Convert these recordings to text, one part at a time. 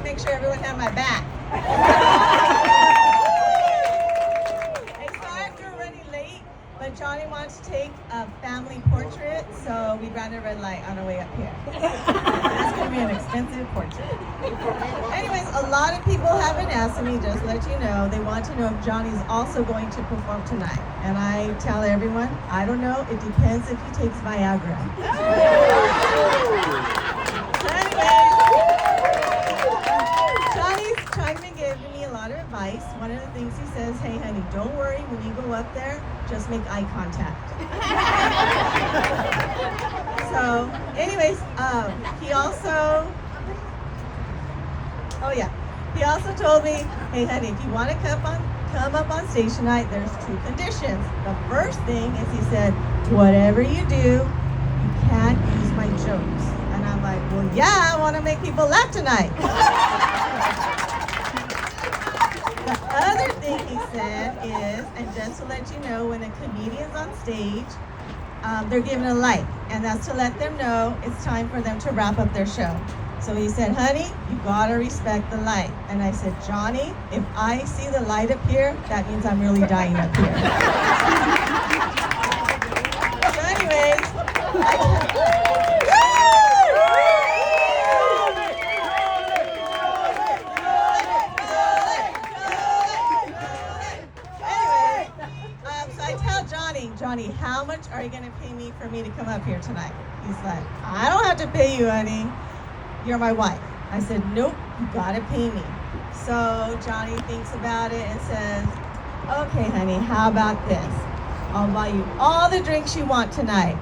make sure everyone had my back. Hey, sorry if you're running late, but Johnny wants to take a family portrait, so we ran a red light on our way up here. That's going to be an expensive portrait. Anyways, a lot of people have been asking me, just to let you know, they want to know if Johnny's also going to perform tonight. And I tell everyone, I don't know, it depends if he takes Viagra. So anyways, Johnny's trying to give me a lot of advice. One of the things he says, hey honey, don't worry, when you go up there, just make eye contact. So anyways, he also told me, hey honey, if you want to come up on stage tonight, there's 2 conditions. The first thing is he said, whatever you do, you can't use my jokes. And I'm like, well, yeah, I want to make people laugh tonight. The other thing he said is, and just to let you know, when a comedian's on stage, they're given a light, and that's to let them know it's time for them to wrap up their show. So he said, honey, you gotta respect the light. And I said, Johnny, if I see the light up here, that means I'm really dying up here. So anyways, so I tell Johnny, how much are you gonna pay me for me to come up here tonight? He's like, I don't have to pay you, honey. You're my wife. I said, nope, you gotta pay me. So Johnny thinks about it and says, okay, honey, how about this? I'll buy you all the drinks you want tonight.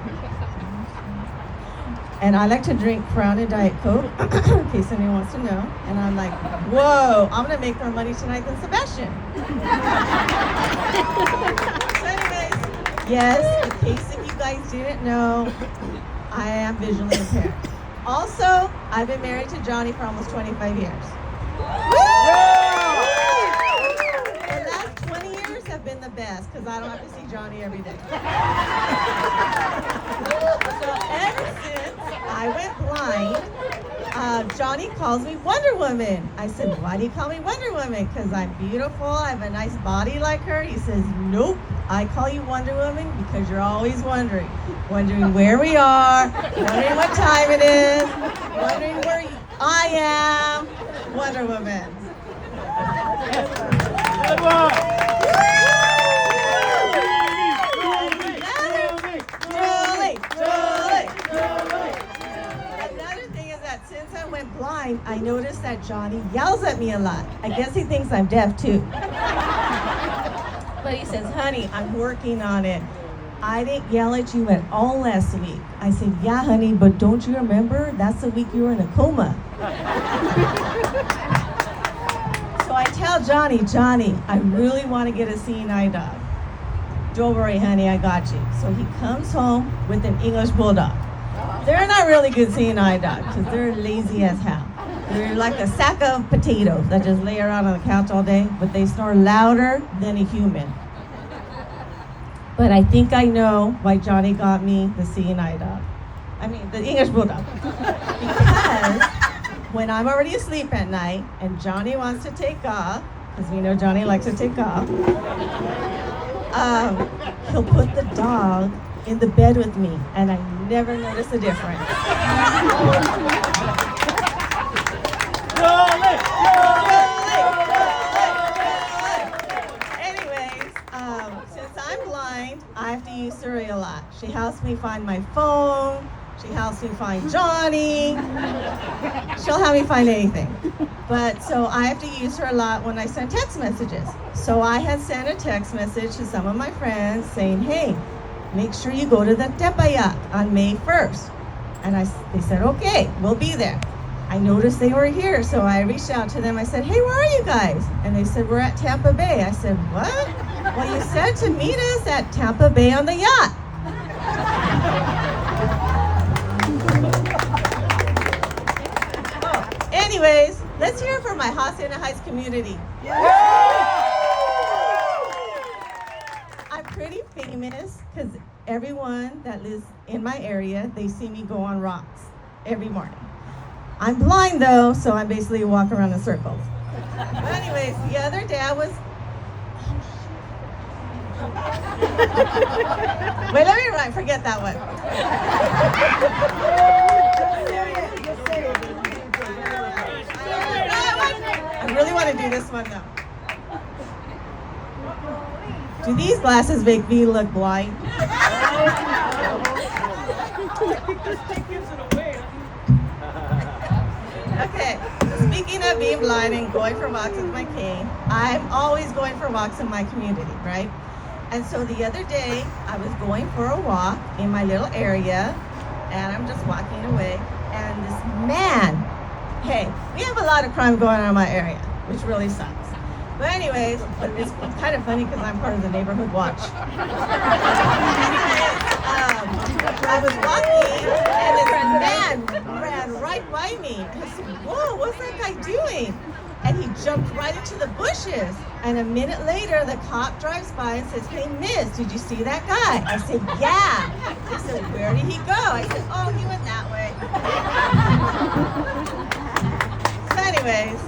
And I like to drink Crown and Diet Coke, in case anyone wants to know. And I'm like, whoa, I'm gonna make more money tonight than Sebastian. So anyways, yes, in case if you guys didn't know, I am visually impaired. Also, I've been married to Johnny for almost 25 years. The last 20 years have been the best because I don't have to see Johnny every day. So ever since I went blind, Johnny calls me Wonder Woman. I said, why do you call me Wonder Woman? Because I'm beautiful, I have a nice body like her. He says, nope, I call you Wonder Woman because you're always wondering where we are, wondering what time it is, wondering where I am, Wonder Woman. Good one. Another thing is that since I went blind, I noticed that Johnny yells at me a lot. I guess he thinks I'm deaf too. But he says, honey, I'm working on it. I didn't yell at you at all last week. I said, yeah, honey, but don't you remember? That's the week you were in a coma. So I tell Johnny, I really want to get a seeing eye dog. Don't worry, honey, I got you. So he comes home with an English bulldog. They're not really good seeing eye dogs because they're lazy as hell. They're like a sack of potatoes that just lay around on the couch all day, but they snore louder than a human. But I think I know why Johnny got me the seeing eye dog. I mean, the English bulldog. Because when I'm already asleep at night and Johnny wants to take off, because we know Johnny likes to take off, he'll put the dog in the bed with me, and I never notice a difference. Anyways, since I'm blind, I have to use Siri a lot. She helps me find my phone. She helps me find Johnny. She'll help me find anything. But so I have to use her a lot when I send text messages. So I had sent a text message to some of my friends saying, hey, make sure you go to the Tepayac on May 1st. And they said, okay, we'll be there. I noticed they were here, so I reached out to them. I said, hey, where are you guys? And they said, we're at Tampa Bay. I said, what? Well, you said to meet us at Tampa Bay on the yacht. Oh, anyways, let's hear it for my Hacienda Heights community. I'm pretty famous because everyone that lives in my area, they see me go on rocks every morning. I'm blind though, so I'm basically walking around in circles. But anyways, the other day I was. Wait, let me write. Forget that one. I really want to do this one though. Do these glasses make me look blind? Okay, speaking of being blind and going for walks with my cane, I'm always going for walks in my community, right? And so the other day, I was going for a walk in my little area, and I'm just walking away, and this man, hey, we have a lot of crime going on in my area, which really sucks. But anyways, but it's kind of funny because I'm part of the neighborhood watch. I was walking, and this man ran right by me. And I said, whoa, what's that guy doing? And he jumped right into the bushes. And a minute later, the cop drives by and says, hey, miss, did you see that guy? I said, yeah. He said, where did he go? I said, oh, he went that way. So anyways,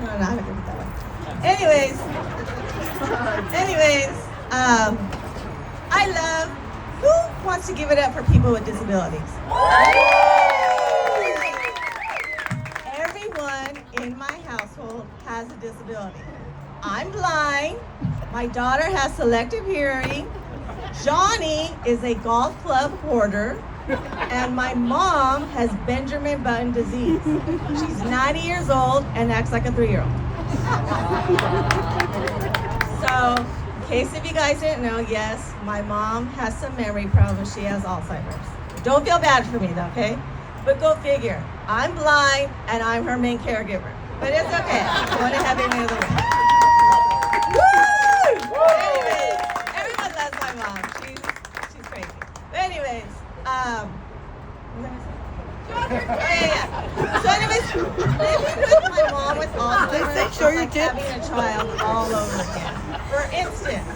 no, not gonna that way. Anyways, I love, who wants to give it up for people with disabilities? Everyone in my household has a disability. I'm blind, my daughter has selective hearing, Johnny is a golf club hoarder, and my mom has Benjamin Button disease. She's 90 years old and acts like a 3-year-old. So, in case if you guys didn't know, yes, my mom has some memory problems. She has Alzheimer's. Don't feel bad for me though, okay? But go figure. I'm blind and I'm her main caregiver. But it's okay. I want to have him in the way. Woo! Anyways, everyone loves my mom. She's crazy. But anyways, So anyways, living with my mom with Alzheimer's is like having a child all over again. For instance,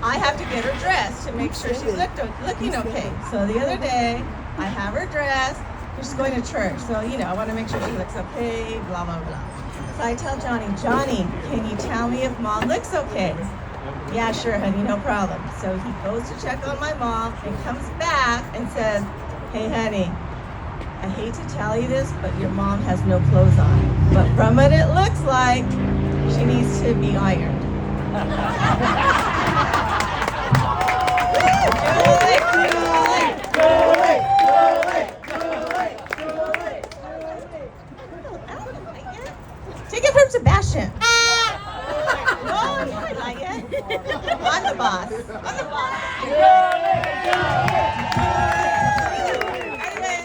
I have to get her dressed to make sure she's looking okay. So the other day, I have her dressed. She's going to church, so I want to make sure she looks okay. Blah blah blah. So I tell Johnny, can you tell me if mom looks okay? Yeah, sure, honey, no problem. So he goes to check on my mom and comes back and says, hey, honey, I hate to tell you this, but your mom has no clothes on. But from what it looks like, she needs to be ironed. Take it from Sebastian. No, you don't like it. I'm the boss. Anyways,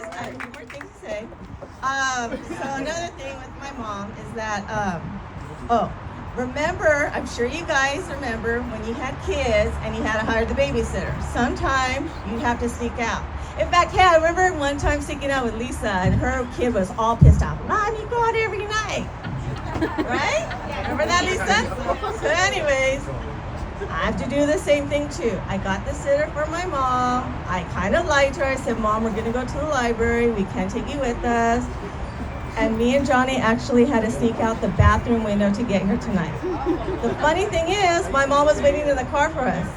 I have a few more things to say. So another thing with my mom is that, remember, I'm sure you guys remember when you had kids and you had to hire the babysitter. Sometimes you'd have to sneak out. In fact, hey, I remember one time sneaking out with Lisa and her kid was all pissed off. Mom, you go out every night. Right? Remember that, Lisa? So anyways, I have to do the same thing too. I got the sitter for my mom. I kind of lied to her. I said, Mom, we're going to go to the library. We can't take you with us. And me and Johnny actually had to sneak out the bathroom window to get here tonight. The funny thing is, my mom was waiting in the car for us.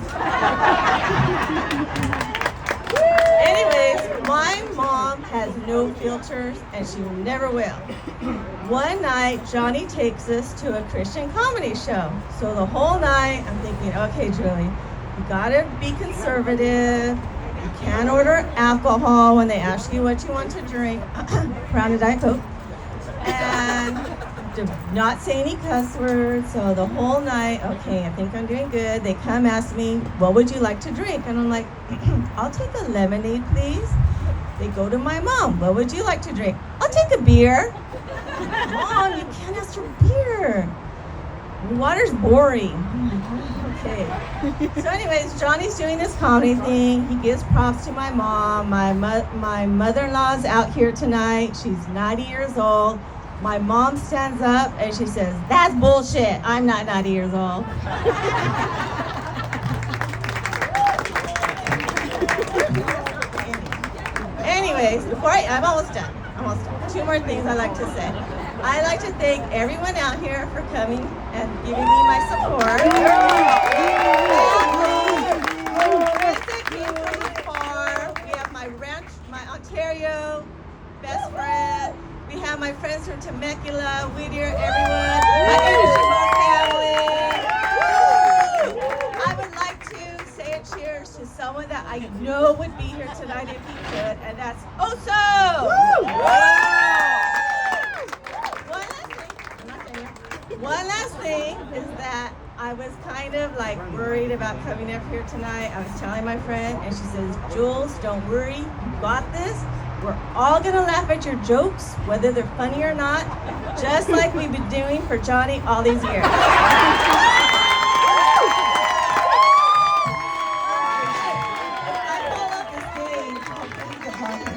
Anyways, my mom has no filters and she never will. One night, Johnny takes us to a Christian comedy show. So the whole night, I'm thinking, okay, Julie, you gotta be conservative. You can't order alcohol when they ask you what you want to drink. Crown of Diet Coke. And to not say any cuss words. So the whole night, okay, I think I'm doing good. They come ask me, what would you like to drink? And I'm like, I'll take a lemonade, please. They go to my mom, what would you like to drink? I'll take a beer. Mom, you can't ask for beer. Water's boring. I'm like, oh, okay. So anyways, Johnny's doing this comedy thing. He gives props to my mom. My mother-in-law's out here tonight. She's 90 years old. My mom stands up and she says, that's bullshit. I'm not 90 years old. I'm almost done. Almost done. Two more things I'd like to say. I'd like to thank everyone out here for coming and giving me my support. Friends that came from afar. We have my Ontario best friend. We have my friends from Temecula, Whittier, everyone. My Ennishamore family. I would like to say a cheers to someone that I know would be here tonight if he could, and that's Oso! One last thing is that I was kind of like worried about coming up here tonight. I was telling my friend, and she says, Jules, don't worry, you got this. We're all gonna laugh at your jokes, whether they're funny or not, just like we've been doing for Johnny all these years. I fall off the stage.